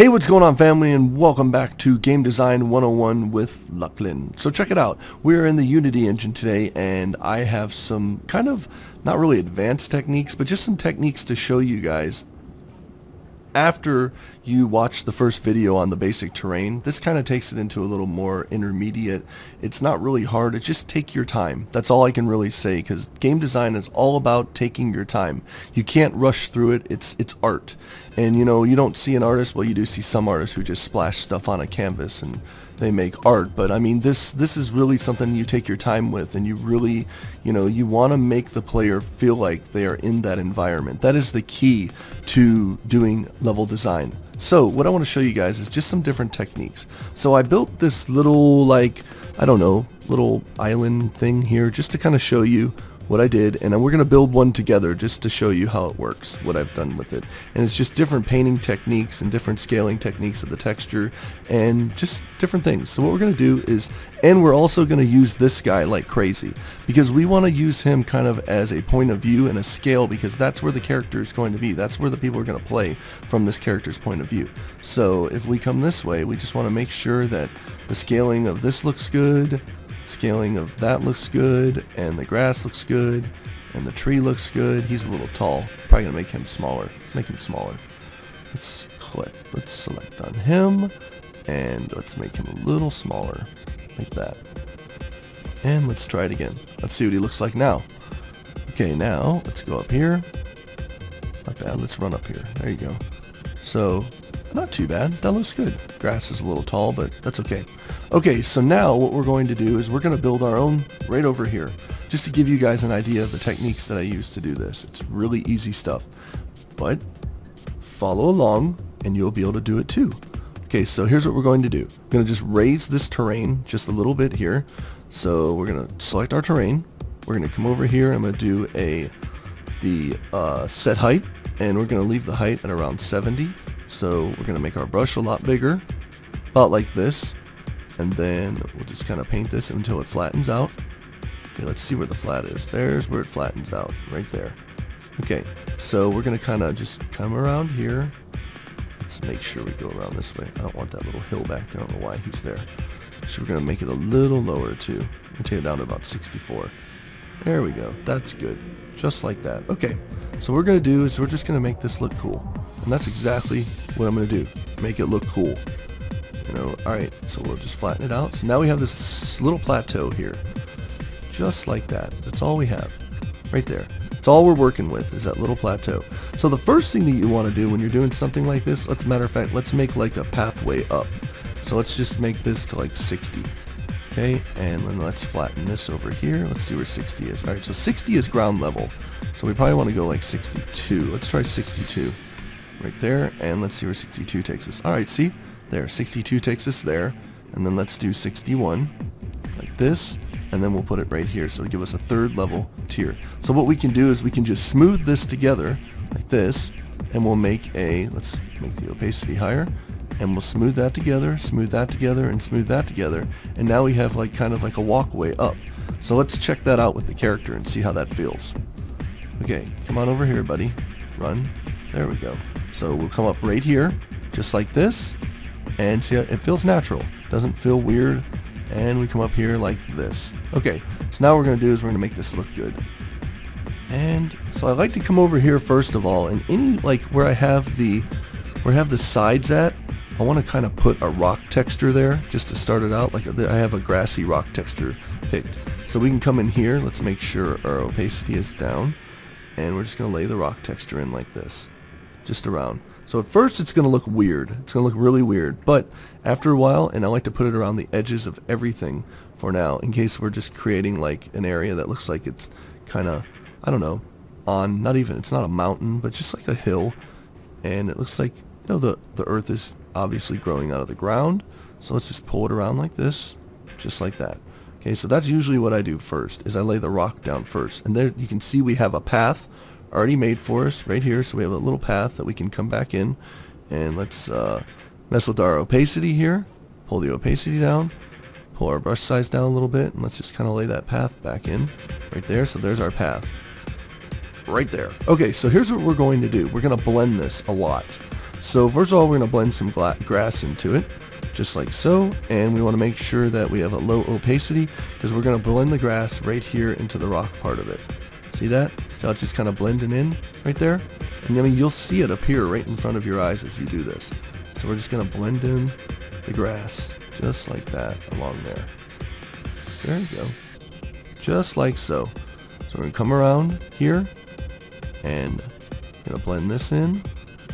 Hey, what's going on, family, and welcome back to Game Design 101 with Luclin. So check it out. We're in the Unity engine today, and I have some kind of not really advanced techniques, but just some techniques to show you guys after you watch the first video on the basic terrain. This kind of takes it into a little more intermediate. It's not really hard. It's just take your time. That's all I can really say, because game design is all about taking your time. You can't rush through it. It's art. And you know, you don't see an artist, well, you do see some artists who just splash stuff on a canvas and they make art, but I mean, this is really something you take your time with, and you really, you know, you want to make the player feel like they are in that environment. That is the key to doing level design. So what I want to show you guys is just some different techniques. So I built this little, like, I don't know, little island thing here just to kind of show you what I did, and then we're going to build one together just to show you how it works, what I've done with it. And it's just different painting techniques and different scaling techniques of the texture and just different things. So what we're going to do is, and we're also going to use this guy like crazy, because we want to use him kind of as a point of view and a scale, because that's where the character is going to be. That's where the people are going to play from this character's point of view. So if we come this way, we just want to make sure that the scaling of this looks good, scaling of that looks good, and the grass looks good, and the tree looks good. He's a little tall. Probably gonna make him smaller. Let's make him smaller. Let's click. Let's select on him, and let's make him a little smaller, like that. And let's try it again. Let's see what he looks like now. Okay, now let's go up here. Not bad. Let's run up here. There you go. So, not too bad. That looks good. Grass is a little tall, but that's okay. Okay, so now what we're going to do is we're going to build our own right over here, just to give you guys an idea of the techniques that I use to do this. It's really easy stuff, but follow along and you'll be able to do it too. Okay, so here's what we're going to do. We're going to just raise this terrain just a little bit here. So we're going to select our terrain. We're going to come over here. I'm going to do the set height, and we're going to leave the height at around 70. So we're going to make our brush a lot bigger, about like this. And then we'll just kind of paint this until it flattens out. Okay, let's see where the flat is. There's where it flattens out, right there. Okay, so we're going to kind of just come around here. Let's make sure we go around this way. I don't want that little hill back there. I don't know why he's there. So we're going to make it a little lower too. We'll take it down to about 64. There we go. That's good. Just like that. Okay, so what we're going to do is we're just going to make this look cool. And that's exactly what I'm going to do. Make it look cool. You know, alright, so we'll just flatten it out. So now we have this little plateau here. Just like that. That's all we have. Right there. That's all we're working with, is that little plateau. So the first thing that you want to do when you're doing something like this, matter of fact, let's make like a pathway up. So let's just make this to like 60. Okay, and then let's flatten this over here. Let's see where 60 is. Alright, so 60 is ground level. So we probably want to go like 62. Let's try 62. Right there, and let's see where 62 takes us. Alright, see? There, 62 takes us there, and then let's do 61, like this, and then we'll put it right here, so it'll give us a third level tier. So what we can do is we can just smooth this together, like this, and we'll make let's make the opacity higher, and we'll smooth that together, and smooth that together, and now we have like kind of like a walkway up. So let's check that out with the character and see how that feels. Okay, come on over here, buddy. Run. There we go. So we'll come up right here, just like this, and see, it feels natural. Doesn't feel weird. And we come up here like this. Okay, so now what we're going to do is we're going to make this look good. And so I like to come over here first of all, and any, like where I have the sides at, I want to kind of put a rock texture there just to start it out. Like I have a grassy rock texture picked. So we can come in here. Let's make sure our opacity is down. And we're just going to lay the rock texture in like this. Just around. So at first it's going to look weird. It's going to look really weird. But after a while, and I like to put it around the edges of everything for now, in case we're just creating like an area that looks like it's kind of, I don't know, it's not a mountain, but just like a hill. And it looks like, you know, the earth is obviously growing out of the ground. So let's just pull it around like this, just like that. Okay, so that's usually what I do first, is I lay the rock down first. And there you can see we have a path already made for us right here, so we have a little path that we can come back in, and let's mess with our opacity here, pull the opacity down, pull our brush size down a little bit, and let's just kind of lay that path back in right there. So there's our path right there. Okay, so here's what we're going to do. We're going to blend this a lot. So first of all, we're going to blend some grass into it, just like so, and we want to make sure that we have a low opacity because we're going to blend the grass right here into the rock part of it. See that? So it's just kind of blending in right there, and I mean you'll see it appear right in front of your eyes as you do this. So we're just going to blend in the grass just like that along there. There you go, just like so. So we're going to come around here and going to blend this in.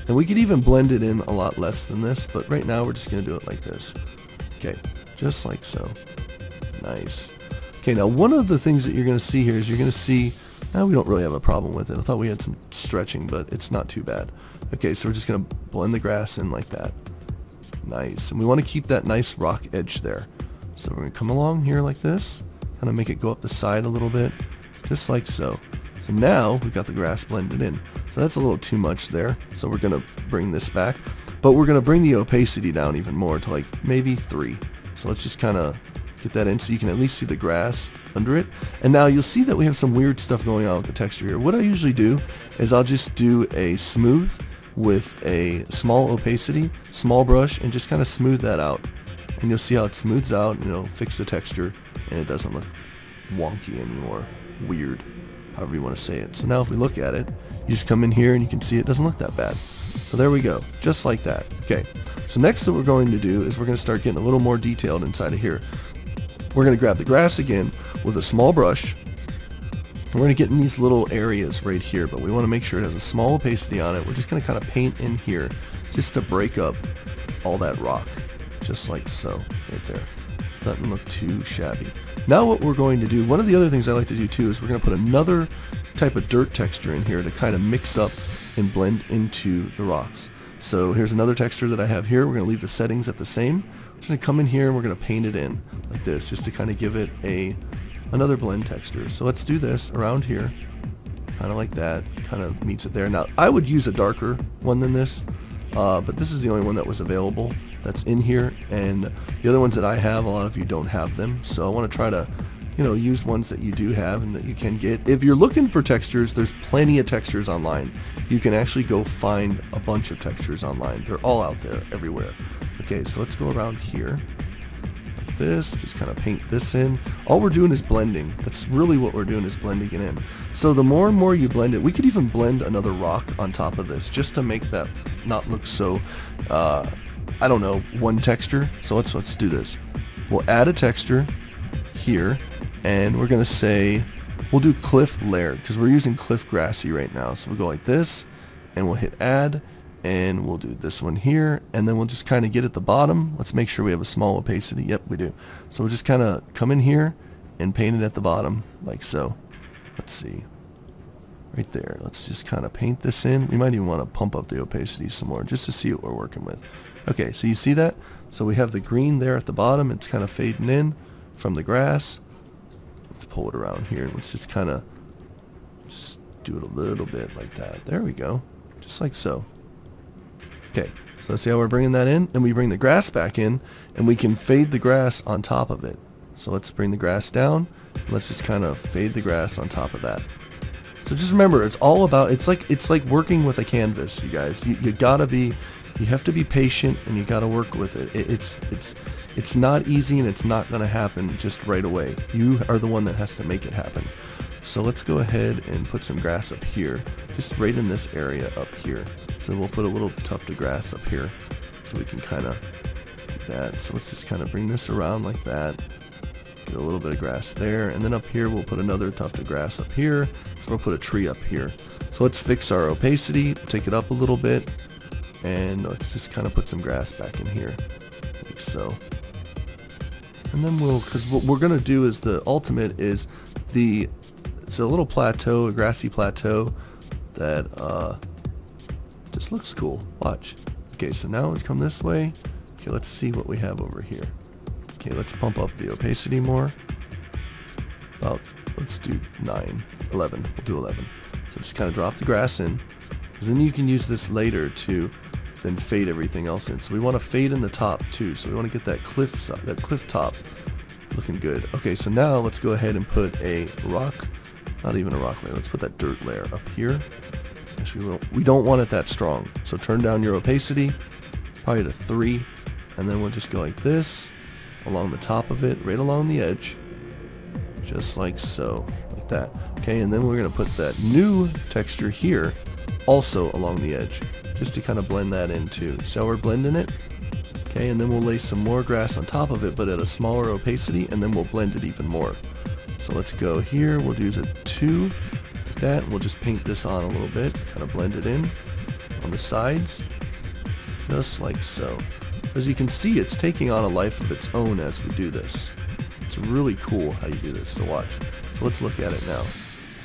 And we could even blend it in a lot less than this, but right now we're just going to do it like this. Okay, just like so. Nice. Okay, now one of the things that you're going to see here is you're going to see, we don't really have a problem with it. I thought we had some stretching, but it's not too bad. Okay, so we're just going to blend the grass in like that. Nice. And we want to keep that nice rock edge there. So we're going to come along here like this, kind of make it go up the side a little bit, just like so. So now we've got the grass blended in. So that's a little too much there. So we're going to bring this back. But we're going to bring the opacity down even more to like maybe 3. So let's just kind of get that in so you can at least see the grass under it. And now you'll see that we have some weird stuff going on with the texture here. What I usually do is I'll just do a smooth with a small opacity, small brush, and just kind of smooth that out. And you'll see how it smooths out and it'll fix the texture and it doesn't look wonky anymore. Weird, however you want to say it. So now if we look at it, you just come in here and you can see it doesn't look that bad. So there we go, just like that. Okay, so next that we're going to do is we're going to start getting a little more detailed inside of here. We're going to grab the grass again with a small brush. We're going to get in these little areas right here, but we want to make sure it has a small opacity on it. We're just going to kind of paint in here just to break up all that rock, just like so, right there. Doesn't look too shabby. Now what we're going to do, one of the other things I like to do too, is we're going to put another type of dirt texture in here to kind of mix up and blend into the rocks. So here's another texture that I have here. We're going to leave the settings at the same. We're just going to come in here and we're going to paint it in like this, just to kind of give it another blend texture. So let's do this around here, kind of like that, kind of meets it there. Now I would use a darker one than this, but this is the only one that was available that's in here, and the other ones that I have, a lot of you don't have them, so I want to try to, you know, use ones that you do have and that you can get. If you're looking for textures, there's plenty of textures online. You can actually go find a bunch of textures online. They're all out there everywhere. Okay, so let's go around here like this, just kind of paint this in. All we're doing is blending. That's really what we're doing, is blending it in. So the more and more you blend it, we could even blend another rock on top of this just to make that not look so I don't know, one texture. So let's do this. We'll add a texture here, and we're gonna say we'll do cliff layered because we're using cliff grassy right now. So we'll go like this, and we'll hit add, and we'll do this one here, and then we'll just kind of get at the bottom. Let's make sure we have a small opacity. Yep, we do. So we'll just kind of come in here and paint it at the bottom like so. Let's see, right there. Let's just kind of paint this in. We might even want to pump up the opacity some more just to see what we're working with. Okay, so you see that? So we have the green there at the bottom. It's kind of fading in from the grass. Let's pull it around here. Let's just kind of just do it a little bit like that. There we go. Just like so. Okay, so let's see how we're bringing that in. Then we bring the grass back in, and we can fade the grass on top of it. So let's bring the grass down. Let's just kind of fade the grass on top of that. So just remember, it's all about, it's like working with a canvas, you guys. You gotta be, you have to be patient, and you gotta work with it. It's not easy, and it's not gonna happen just right away. You are the one that has to make it happen. So let's go ahead and put some grass up here, just right in this area up here. So we'll put a little tuft of grass up here, so we can kind of do that. So let's just kind of bring this around like that. Get a little bit of grass there, and then up here we'll put another tuft of grass up here. So we'll put a tree up here. So let's fix our opacity, take it up a little bit, and let's just kind of put some grass back in here, like so. And then because what we're gonna do is the ultimate is it's a little plateau, a grassy plateau that just looks cool. Watch. Okay, so now we come this way. Okay, let's see what we have over here. Okay, let's pump up the opacity more. Let's do 9, 11. We'll do 11. So just kind of drop the grass in, because then you can use this later to then fade everything else in. So we want to fade in the top too. So we want to get that cliff top looking good. Okay, so now let's go ahead and put a rock, not even a rock layer. Let's put that dirt layer up here. Actually, we don't want it that strong. So turn down your opacity, probably to 3, and then we'll just go like this, along the top of it, right along the edge, just like so, like that. Okay, and then we're going to put that new texture here, also along the edge, just to kind of blend that in too. See how we're blending it? Okay, and then we'll lay some more grass on top of it, but at a smaller opacity, and then we'll blend it even more. So let's go here, we'll use a 2, like that, and we'll just paint this on a little bit, kind of blend it in on the sides, just like so. As you can see, it's taking on a life of its own as we do this. It's really cool how you do this, so watch. So let's look at it now.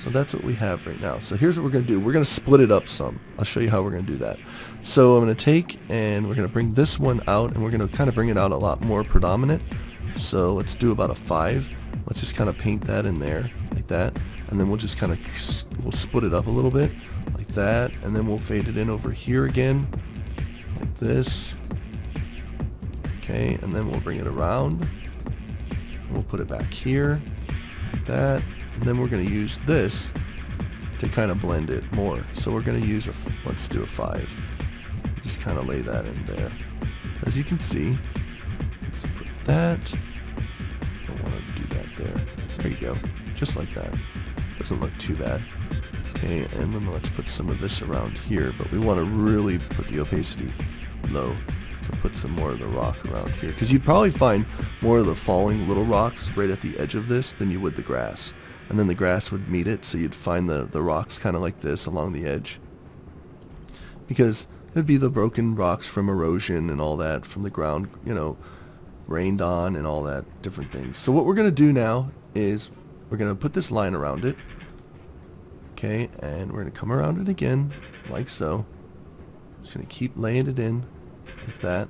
So that's what we have right now. So here's what we're going to do. We're going to split it up some. I'll show you how we're going to do that. So I'm going to take and we're going to bring this one out, and we're going to kind of bring it out a lot more predominant. So let's do about a 5. Let's just kind of paint that in there like that, and then we'll just kind of we'll split it up a little bit like that, and then we'll fade it in over here again like this. Okay, and then we'll bring it around and we'll put it back here like that, and then we're going to use this to kind of blend it more. So we're going to use let's do a 5. Just kind of lay that in there. As you can see, let's put that. Don't want to do that there. There you go, just like that. Doesn't look too bad. Okay, and then let's put some of this around here, but we want to really put the opacity low. So put some more of the rock around here, because you'd probably find more of the falling little rocks right at the edge of this than you would the grass, and then the grass would meet it, so you'd find the rocks kind of like this along the edge, because it'd be the broken rocks from erosion and all that from the ground, you know, rained on and all that different things. So what we're going to do now is we're going to put this line around it. Okay, and we're going to come around it again like so. Just going to keep laying it in like that,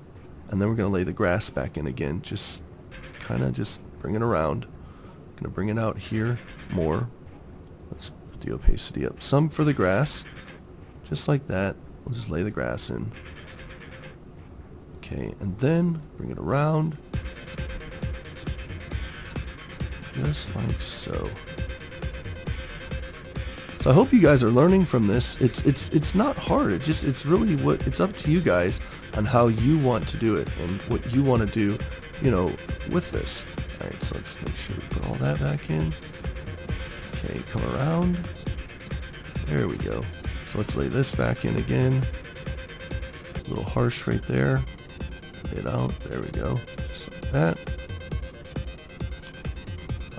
and then we're going to lay the grass back in again, just kind of just bring it around. Going to bring it out here more. Let's put the opacity up some for the grass, just like that. We'll just lay the grass in. Okay, and then bring it around, just like so. So I hope you guys are learning from this. It's not hard. It's really it's up to you guys on how you want to do it and what you want to do, you know, with this. All right, so let's make sure we put all that back in. Okay, come around. There we go. So let's lay this back in again. A little harsh right there. Lay it out. There we go. Just like that.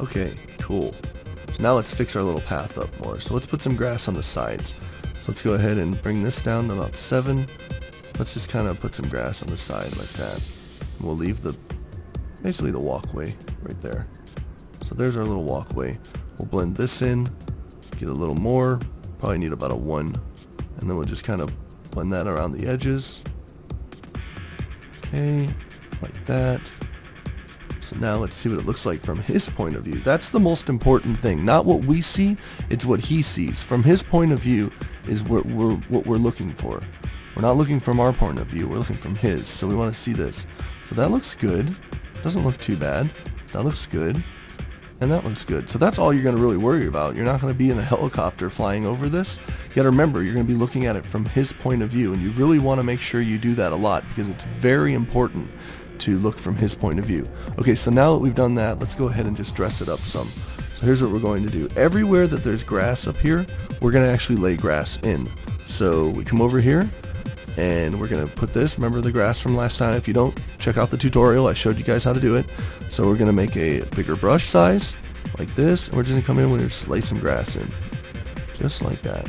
Okay, cool. So now let's fix our little path up more. So let's put some grass on the sides. So let's go ahead and bring this down to about 7. Let's just kind of put some grass on the side like that. And we'll leave basically the walkway right there. So there's our little walkway. We'll blend this in, get a little more, probably need about a 1. And then we'll just kind of blend that around the edges. Okay, like that. So now let's see what it looks like from his point of view. That's the most important thing. Not what we see, it's what he sees. From his point of view is what we're looking for. We're not looking from our point of view, we're looking from his. So we want to see this. So that looks good. Doesn't look too bad. That looks good. And that looks good. So that's all you're going to really worry about. You're not going to be in a helicopter flying over this. You got to remember, you're going to be looking at it from his point of view, and you really want to make sure you do that a lot, because it's very important to look from his point of view. Okay, so now that we've done that, let's go ahead and just dress it up some. So here's what we're going to do. Everywhere that there's grass up here, we're going to actually lay grass in. So we come over here, and we're going to put this, remember the grass from last time? If you don't, check out the tutorial. I showed you guys how to do it. So we're going to make a bigger brush size, like this, and we're just going to come in and just lay some grass in. Just like that.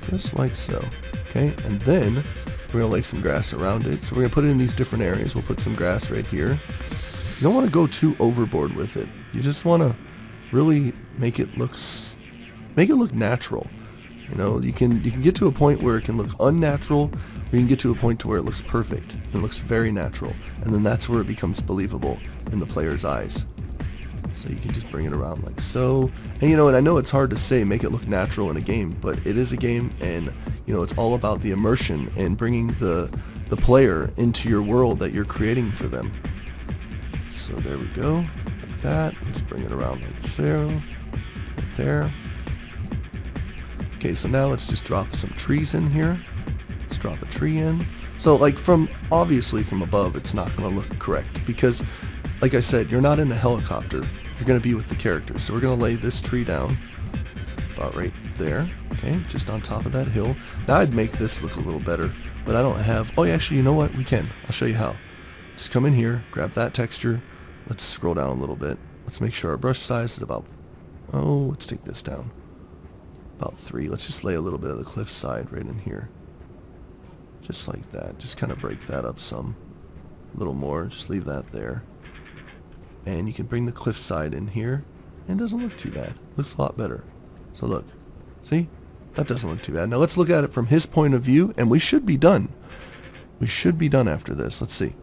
Just like so. Okay, and then we're going to lay some grass around it. So we're going to put it in these different areas. We'll put some grass right here. You don't want to go too overboard with it. You just want to really make it look natural. You know, you can get to a point where it can look unnatural, or you can get to a point to where it looks perfect and looks very natural, and then that's where it becomes believable in the player's eyes. So you can just bring it around like so. And you know, and I know it's hard to say make it look natural in a game, but it is a game, and you know, it's all about the immersion and bringing the player into your world that you're creating for them. So there we go, like that. Just bring it around like so, right there. Okay, so now let's just drop some trees in here. Let's drop a tree in. So like obviously from above it's not going to look correct because like I said, you're not in a helicopter. You're going to be with the characters. So we're going to lay this tree down about right there. Okay, just on top of that hill. Now I'd make this look a little better, but I don't have... Oh, yeah, actually, you know what? We can. I'll show you how. Just come in here, grab that texture. Let's scroll down a little bit. Let's make sure our brush size is about... Oh, let's take this down. About 3. Let's just lay a little bit of the cliff side right in here. Just like that. Just kind of break that up some. A little more. Just leave that there. And you can bring the cliff side in here. And it doesn't look too bad. Looks a lot better. So look. See? That doesn't look too bad. Now let's look at it from his point of view, and we should be done. We should be done after this. Let's see.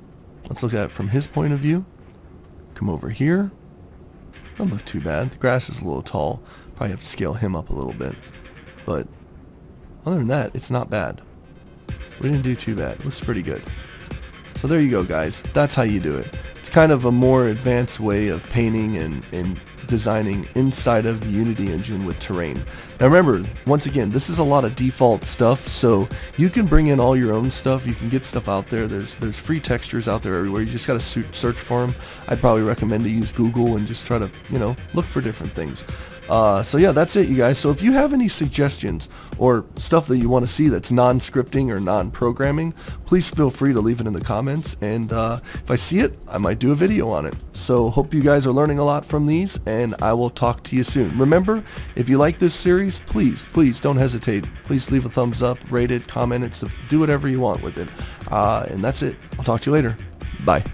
Let's look at it from his point of view. Come over here. Doesn't look too bad. The grass is a little tall. Probably have to scale him up a little bit. But other than that, it's not bad. We didn't do too bad. Looks pretty good. So there you go, guys. That's how you do it. It's kind of a more advanced way of painting and designing inside of the Unity engine with terrain. Now remember, once again, this is a lot of default stuff, so you can bring in all your own stuff. You can get stuff out there. There's free textures out there everywhere. You just got to search for them. I'd probably recommend to use Google and just try to, look for different things. So yeah, that's it, you guys. So if you have any suggestions or stuff that you want to see that's non-scripting or non-programming, please feel free to leave it in the comments, and if I see it, I might do a video on it. So hope you guys are learning a lot from these, and I will talk to you soon. Remember, if you like this series, please don't hesitate. Please leave a thumbs up, rate it, comment it, so do whatever you want with it. And that's it. I'll talk to you later. Bye.